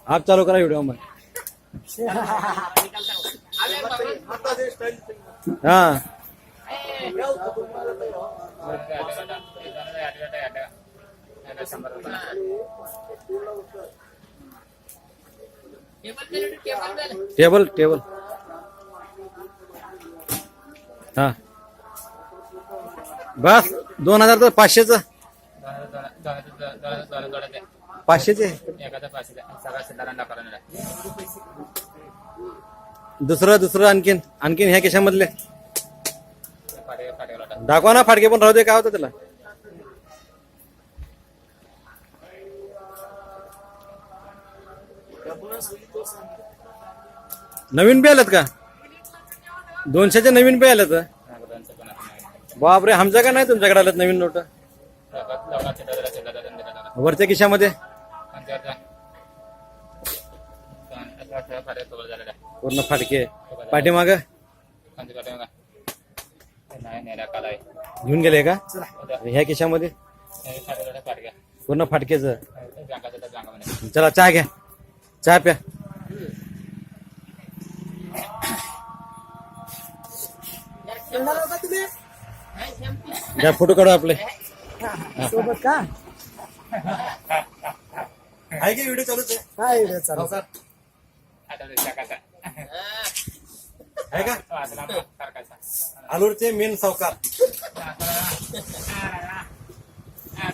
आप चालू करा व्हिडिओ मग हा टेबल टेबल हा बस 2000 तर 500च 500चे दुसरं आणखीन ह्या केशामधले दाखवा ना फाटके पण राहू दे काय होतं त्याला नवीन पे आल्यात का 200चे नवीन पे आल्यात बापरे आमच्या का नाही तुमच्याकडे आल्यात नवीन नोट वरच्या खिशामध्ये पूर्ण फाटके पाठीमाग घेऊन गेले का ह्या खिशामध्ये पूर्ण फाटकेच चला चहा घ्या चहा प्या घ्या फोटो काढू आपले सोबत का आहे की व्हिडिओ चालूच आहे हा व्हिडिओ चालू आहे का आलूरचे मेन सावकार